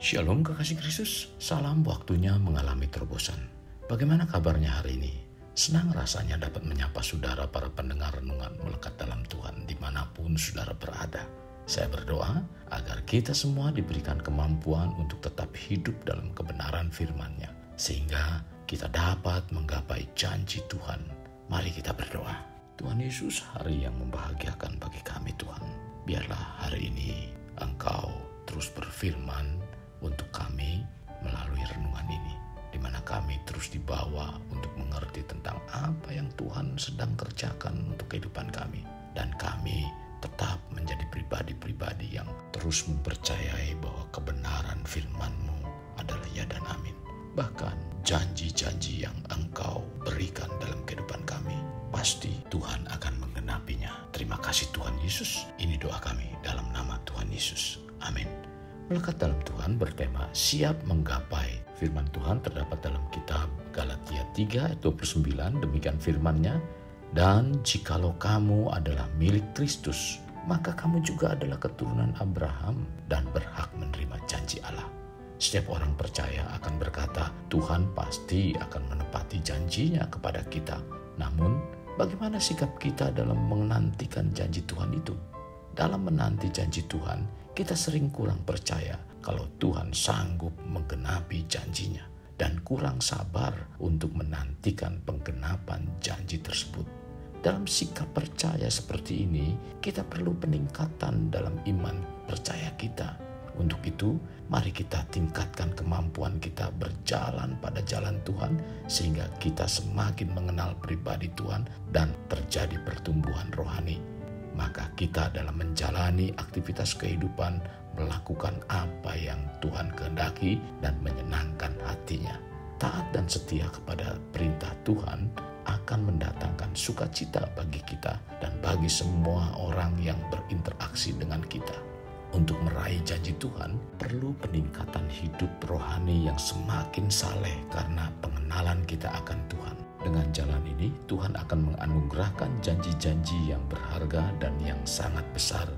Shalom kekasih Kristus, salam waktunya mengalami terobosan. Bagaimana kabarnya hari ini? Senang rasanya dapat menyapa saudara para pendengar renungan melekat dalam Tuhan dimanapun saudara berada. Saya berdoa agar kita semua diberikan kemampuan untuk tetap hidup dalam kebenaran firman-Nya, sehingga kita dapat menggapai janji Tuhan. Mari kita berdoa. Tuhan Yesus, hari yang membahagiakan bagi kami Tuhan. Biarlah hari ini Engkau terus berfirman untuk kami melalui renungan ini, di mana kami terus dibawa untuk mengerti tentang apa yang Tuhan sedang kerjakan untuk kehidupan kami. Dan kami tetap menjadi pribadi-pribadi yang terus mempercayai bahwa kebenaran firman-Mu adalah ya dan amin. Bahkan janji-janji yang Engkau berikan dalam kehidupan kami, pasti Tuhan akan menggenapinya. Terima kasih Tuhan Yesus. Ini doa kami dalam nama Tuhan Yesus. Amin. Melekat dalam Tuhan bertema siap menggapai. Firman Tuhan terdapat dalam kitab Galatia 3 ayat 29, demikian firman-Nya. Dan jikalau kamu adalah milik Kristus, maka kamu juga adalah keturunan Abraham dan berhak menerima janji Allah. Setiap orang percaya akan berkata, Tuhan pasti akan menepati janjinya kepada kita. Namun, bagaimana sikap kita dalam menantikan janji Tuhan itu? Dalam menanti janji Tuhan, kita sering kurang percaya kalau Tuhan sanggup menggenapi janjinya dan kurang sabar untuk menantikan penggenapan janji tersebut. Dalam sikap percaya seperti ini, kita perlu peningkatan dalam iman percaya kita. Untuk itu, mari kita tingkatkan kemampuan kita berjalan pada jalan Tuhan sehingga kita semakin mengenal pribadi Tuhan dan terjadi pertumbuhan rohani. Maka kita dalam menjalani aktivitas kehidupan melakukan apa yang Tuhan kehendaki dan menyenangkan hatinya. Taat dan setia kepada perintah Tuhan akan mendatangkan sukacita bagi kita dan bagi semua orang yang berinteraksi dengan kita. Untuk meraih janji Tuhan, perlu peningkatan hidup rohani yang semakin saleh karena pengenalan kita akan Tuhan. Dengan jalan ini, Tuhan akan menganugerahkan janji-janji yang berharga dan yang sangat besar.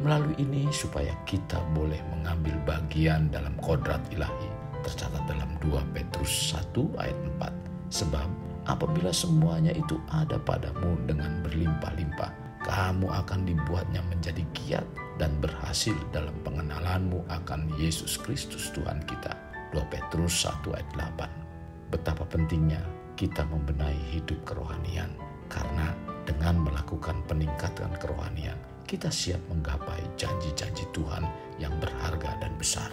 Melalui ini, supaya kita boleh mengambil bagian dalam kodrat ilahi. Tercatat dalam 2 Petrus 1 ayat 4. Sebab apabila semuanya itu ada padamu dengan berlimpah-limpah, kamu akan dibuatnya menjadi giat dan berhasil dalam pengenalanmu akan Yesus Kristus Tuhan kita. 2 Petrus 1 ayat 8. Betapa pentingnya kita membenahi hidup kerohanian, karena dengan melakukan peningkatan kerohanian, kita siap menggapai janji-janji Tuhan yang berharga dan besar.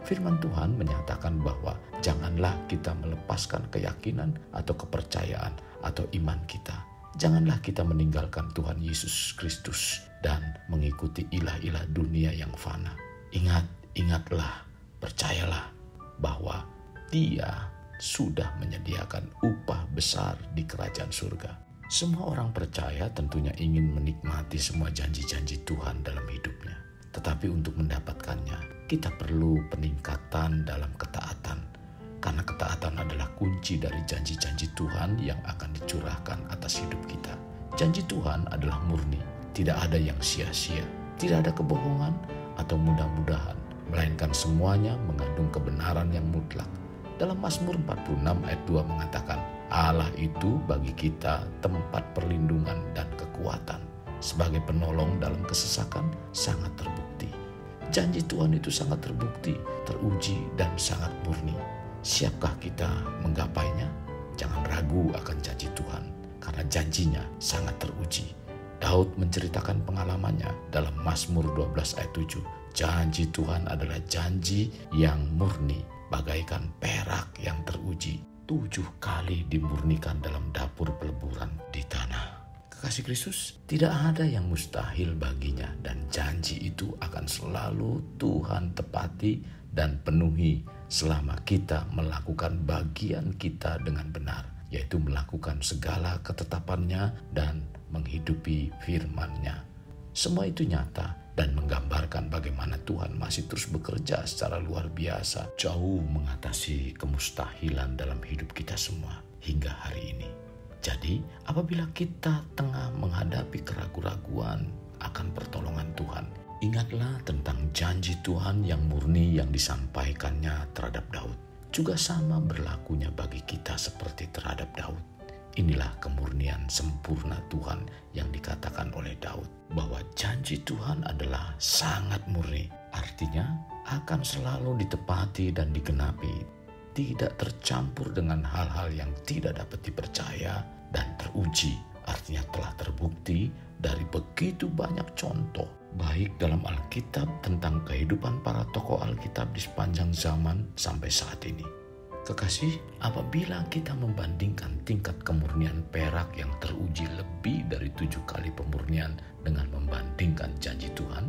Firman Tuhan menyatakan bahwa janganlah kita melepaskan keyakinan atau kepercayaan atau iman kita. Janganlah kita meninggalkan Tuhan Yesus Kristus dan mengikuti ilah-ilah dunia yang fana. Ingatlah, percayalah bahwa Dia sudah menyediakan upah besar di kerajaan surga. Semua orang percaya tentunya ingin menikmati semua janji-janji Tuhan dalam hidupnya. Tetapi untuk mendapatkannya, kita perlu peningkatan dalam ketaatan. Karena ketaatan adalah kunci dari janji-janji Tuhan yang akan dicurahkan atas hidup kita. Janji Tuhan adalah murni, tidak ada yang sia-sia, tidak ada kebohongan atau mudah-mudahan, melainkan semuanya mengandung kebenaran yang mutlak. Dalam Mazmur 46 ayat 2 mengatakan, Allah itu bagi kita tempat perlindungan dan kekuatan. Sebagai penolong dalam kesesakan sangat terbukti. Janji Tuhan itu sangat terbukti, teruji, dan sangat murni. Siapkah kita menggapainya? Jangan ragu akan janji Tuhan, karena janjinya sangat teruji. Daud menceritakan pengalamannya dalam Mazmur 12 ayat 7. Janji Tuhan adalah janji yang murni, bagaikan perak yang teruji, 7 kali dimurnikan dalam dapur peleburan di tanah. Kekasih Kristus, tidak ada yang mustahil baginya dan janji itu akan selalu Tuhan tepati dan penuhi selama kita melakukan bagian kita dengan benar, yaitu melakukan segala ketetapannya dan menghidupi firman-Nya. Semua itu nyata dan menggambarkan bagaimana Tuhan masih terus bekerja secara luar biasa, jauh mengatasi kemustahilan dalam hidup kita semua hingga hari ini. Jadi, apabila kita tengah menghadapi keraguan-raguan akan pertolongan Tuhan, Ingatlah tentang janji Tuhan yang murni yang disampaikannya terhadap Daud. Juga sama berlakunya bagi kita seperti terhadap Daud. Inilah kemurnian sempurna Tuhan yang dikatakan oleh Daud, bahwa janji Tuhan adalah sangat murni. Artinya akan selalu ditepati dan digenapi, tidak tercampur dengan hal-hal yang tidak dapat dipercaya dan teruji. Artinya telah terbukti dari begitu banyak contoh, baik dalam Alkitab tentang kehidupan para tokoh Alkitab di sepanjang zaman sampai saat ini. Kekasih, apabila kita membandingkan tingkat kemurnian perak yang teruji lebih dari 7 kali pemurnian dengan membandingkan janji Tuhan,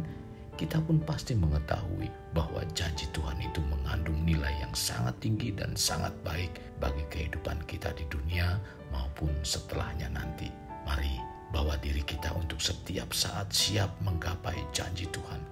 kita pun pasti mengetahui bahwa janji Tuhan itu mengandung nilai yang sangat tinggi dan sangat baik bagi kehidupan kita di dunia maupun setelahnya nanti. Mari bawa diri kita untuk setiap saat siap menggapai janji Tuhan.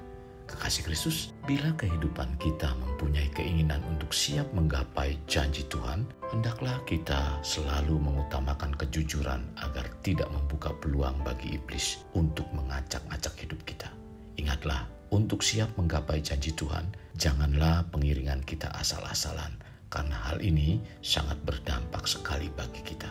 Kekasih Kristus, bila kehidupan kita mempunyai keinginan untuk siap menggapai janji Tuhan, hendaklah kita selalu mengutamakan kejujuran agar tidak membuka peluang bagi iblis untuk mengacak-acak hidup kita. Ingatlah, untuk siap menggapai janji Tuhan, janganlah pengiringan kita asal-asalan, karena hal ini sangat berdampak sekali bagi kita.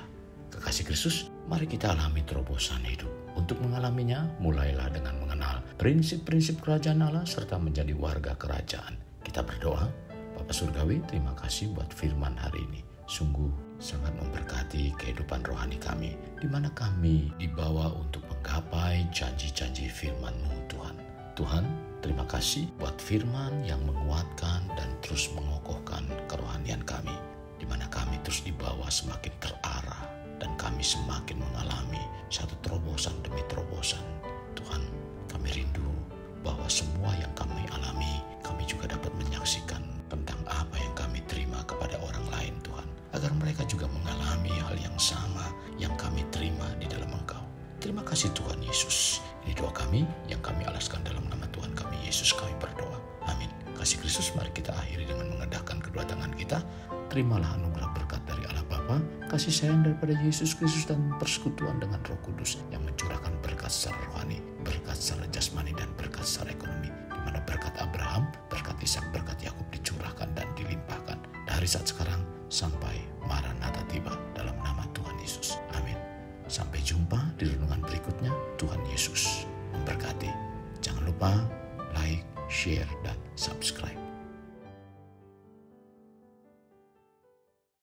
Kekasih Kristus, mari kita alami terobosan hidup. Untuk mengalaminya, mulailah dengan mengenal prinsip-prinsip kerajaan Allah serta menjadi warga kerajaan. Kita berdoa. Bapa Surgawi, terima kasih buat firman hari ini. Sungguh sangat memberkati kehidupan rohani kami, di mana kami dibawa untuk menggapai janji-janji firman-Mu, Tuhan. Tuhan, terima kasih buat firman yang menguatkan dan terus mengokohkan kerohanian kami, di mana kami terus dibawa semakin terarah dan kami semakin mengalami satu terobosan demi terobosan. Tuhan, kami rindu bahwa semua yang kami alami, kami juga dapat menyaksikan tentang apa yang kami terima kepada orang lain, Tuhan, agar mereka juga mengalami hal yang sama yang kami terima di dalam Engkau. Terima kasih Tuhan Yesus. Ini doa kami yang kami alaskan dalam nama Tuhan kami Yesus, kami berdoa. Amin. Kasih Kristus, mari kita akhiri dengan mengedahkan kedua tangan kita. Terimalah anugerah berkat dari Allah Bapa, kasih sayang daripada Yesus Kristus, dan persekutuan dengan Roh Kudus yang mencurahkan berkat secara rohani, berkat secara jasmani, dan berkat secara ekonomi, di mana berkat Abraham, berkat Ishak, berkat Yakub dicurahkan dan dilimpahkan dari saat sekarang sampai Maranatha tiba, dalam nama Tuhan Yesus. Amin. Sampai jumpa di renungan berikutnya. Tuhan Yesus memberkati. Jangan lupa like, share,